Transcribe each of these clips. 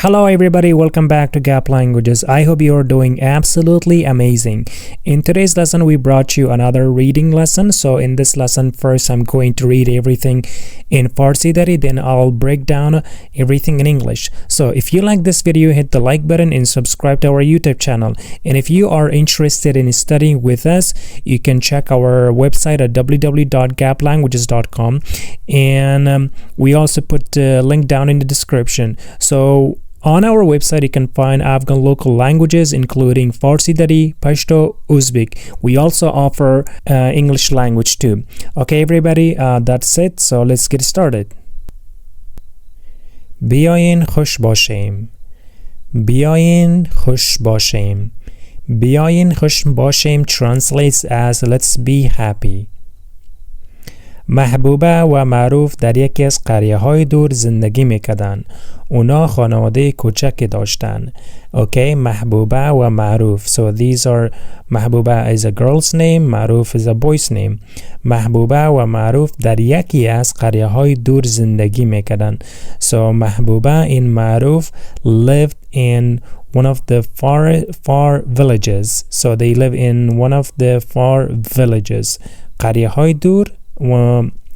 Hello everybody, welcome back to Gap Languages. I hope you are doing absolutely amazing. In today's lesson, we brought you another reading lesson. So in this lesson, first I'm going to read everything in Farsi Dari, then I'll break down everything in English. So if you like this video, hit the like button and subscribe to our YouTube channel. And if you are interested in studying with us, you can check our website at www.gaplanguages.com. And we also put a link down in the description. So on our website, you can find Afghan local languages, including Farsi, Dari, Pashto, Uzbek. We also offer English language too. Okay, everybody, that's it. So let's get started. بیاین خوش باشیم. بیاین خوش باشیم. بیاین خوش باشیم translates as let's be happy. محبوبه و معروف در یکی از قریه‌های دور زندگی می‌کردند. اونا خانواده کوچکی داشتن. Okay, محبوبه و معروف. So these are محبوبه is a girl's name, معروف is a boy's name. محبوبه و معروف در یکی از قریه‌های دور زندگی می‌کردن. So محبوبه and معروف lived in one of the far villages. So they live in one of the far villages. قریه‌های دور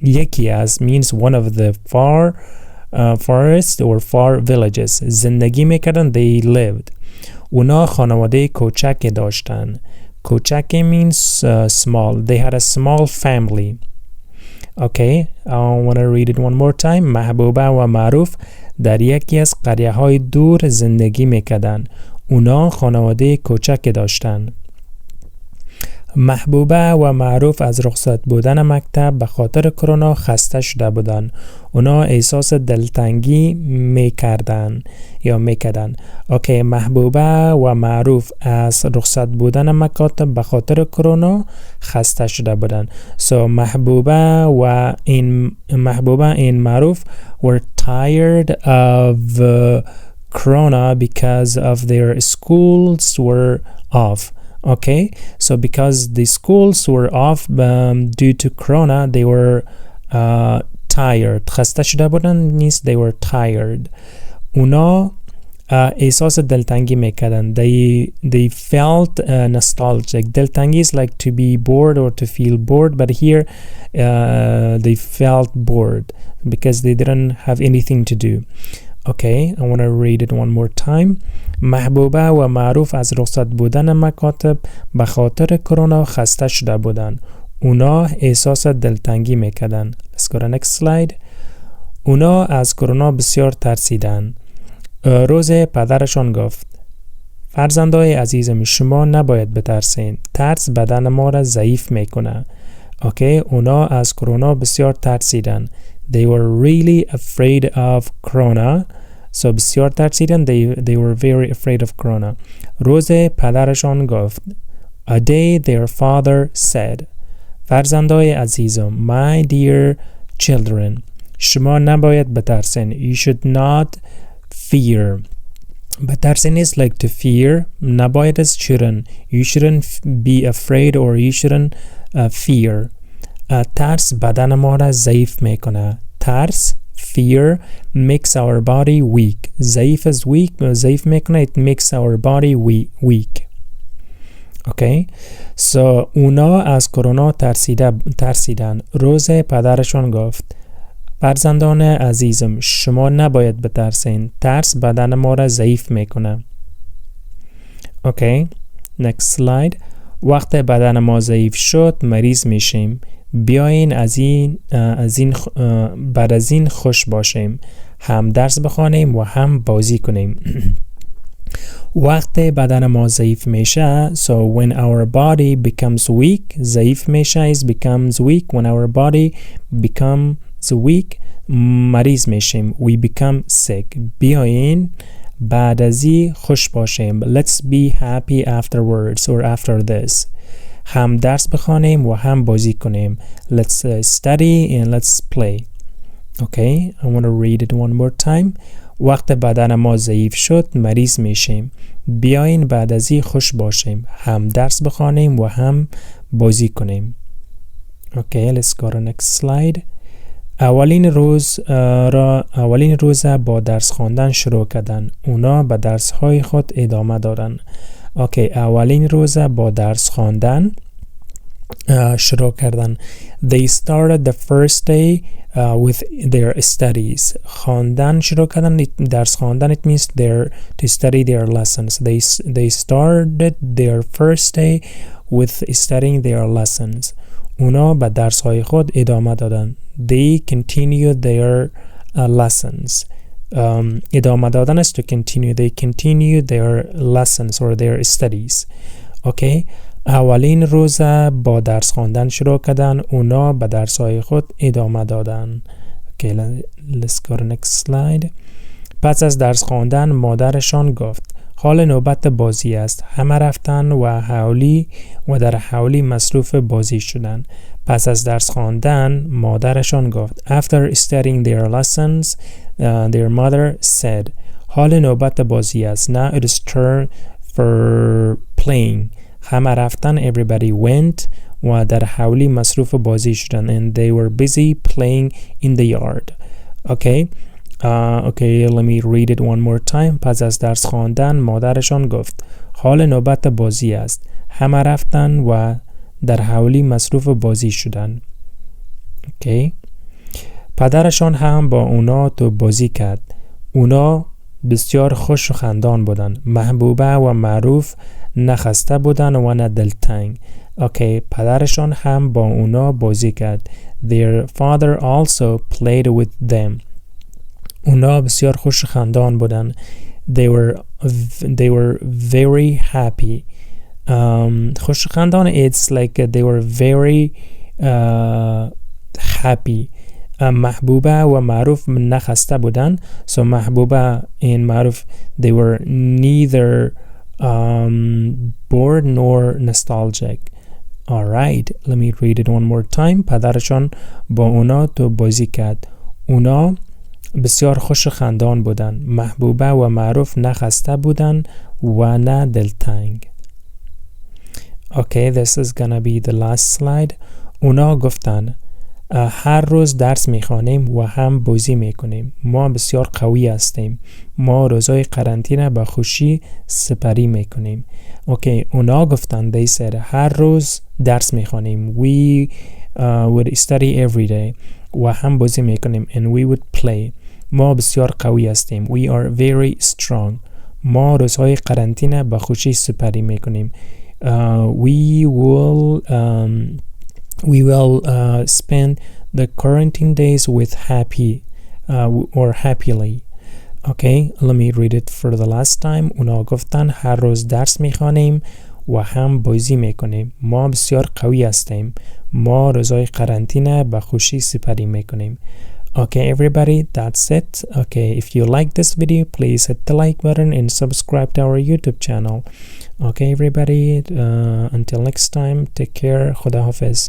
یکی از means one of the forest or far villages. زندگی میکردن, they lived. اونا خانواده کوچکی داشتن. کوچکی means small. They had a small family. Okay, I want to read it one more time. محبوبه و معروف در یکی از قریه های دور زندگی میکردن. اونا خانواده کوچکی داشتن. محبوبه و معروف از رخصت بودن مکتب به خاطر کرونا خسته شده بودن. اونا احساس دلتنگی میکردن یا میکردن. اوکی, محبوبه و معروف از رخصت بودن مکاتب به خاطر کرونا خسته شده بودن. So محبوبه and معروف were tired of corona because of their schools were off. Okay, so because the schools were off due to corona, they were tired. خسته شده بودن means they were tired. اونا احساس دلتنگی میکردن. They felt nostalgic. دلتنگی is like to be bored or to feel bored, but here they felt bored because they didn't have anything to do. Okay, I want to read it one more time. محبوبه و معروف از رخصت بودن مکاتب به خاطر کرونا خسته شده بودن. اونا احساس دلتنگی میکردن. Let's go to next slide. اونا از کرونا بسیار ترسیدن. روز پدرشان گفت فرزندای عزیزم شما نباید بترسین. ترس بدن ما را ضعیف میکنه. Okay, اونا از کرونا بسیار ترسیدن. They were really afraid of corona. So بسیار ترسیدن. They were very afraid of corona. روز پدرشان گفت. A day their father said. فرزندای عزیزم, my dear children, شما نباید بترسین. You should not fear. بترسین is like to fear. نباید is shouldn't. You shouldn't be afraid or you shouldn't fear. ترس بدن ما را ضعیف میکنه. ترس, fear, makes our body weak. ضعیف is weak. ضعیف میکنه, it makes our body weak. Okay, so اونا از کرونا ترسیدن. روز پدرشان گفت فرزندان عزیزم شما نباید بترسین. ترس بدن ما را ضعیف میکنه. Okay, next slide. وقت بدن ما ضعیف شد مریض میشیم. بیاین بعد از این خوش باشیم. هم درس بخوانیم و هم بازی کنیم. وقت بدن ما ضعیف میشه. So when our body becomes weak, ضعیف میشه is becomes weak. When our body becomes weak, مریض میشیم. We become sick. بیاین بعد از این خوش باشیم. Let's be happy afterwards or after this. هم درس بخوانیم و هم بازی کنیم. Let's study and let's play. Okay, I want to read it one more time. وقت بدن ما ضعیف شد مریض میشیم. بیاین بعد از این خوش باشیم. هم درس بخوانیم و هم بازی کنیم. Okay, let's go to next slide. اولین روز با درس خواندن شروع کردن. اونا به درس های خود ادامه دادن. اوکی، اولین روز با درس خواندن شروع کردن. They started the first day with their studies. خواندن شروع کردن، درس خواندن it means to study their lessons. They started their first day with studying their lessons. اونا به درس های خود ادامه دادن. They continued their lessons. ادامه دادن است to continue. They continued their lessons or their studies. Okay. اولین روز با درس خواندن شروع کردن. اونا به درس های خود ادامه دادن. Okay, let's go to next slide. پس از درس خواندن مادرشان گفت حال نوبت بازی است. همه رفتن و در حولی مصروف بازی شدن. پس از درس خواندن مادرشان گفت After studying their lessons, their mother said حال نوبت بازی است. Now it is turn for playing. همه رفتن everybody went و در حولی مصروف بازی شدن and they were busy playing in the yard. Okay. Okay, let me read it one more time. پس از درس خواندن مادرشان گفت حال نوبت بازی است. همه رفتن و در حولی مصروف بازی شدن. Okay. پدرشان هم با اونا تو بازی کرد. اونا بسیار خوش و خندان بودن. محبوبه و معروف نخسته بودن و نه دلتنگ. Okay, پدرشان هم با اونا بازی کرد. Their father also played with them. اونا بسیار خوش خندان بودن. They were very happy. خوش خندان it's like they were very happy. محبوبه و معروف نخسته بودن. So محبوبه and معروف they were neither bored nor nostalgic. Alright, let me read it one more time. پدرشان با اونا تو بازی کرد. اونا بسیار خوش خندان بودن. محبوبه و معروف نخسته بودن و نه دلتنگ. Okay, this is gonna be the last slide. اونا گفتن هر روز درس میخوانیم و هم بازی میکنیم. ما بسیار قوی هستیم. ما روزای قرنطینه با خوشی سپری میکنیم. Okay, اونا گفتن they said هر روز درس میخوانیم. We would study every day. و هم بازی میکنیم and we would play. ما بسیار قوی هستیم. We are very strong. ما روزهای قرنطینه با خوشی سپری میکنیم. We will spend the quarantine days with happily. Okay, let me read it for the last time. اونا گفتن هر روز درس میخوانیم و هم بازی میکنیم. ما بسیار قوی هستیم. ما روزهای قرنطینه با خوشی سپری میکنیم. Okay, everybody, that's it. Okay, if you like this video, please hit the like button and subscribe to our YouTube channel. Okay, everybody, until next time, take care. Khuda Hafiz.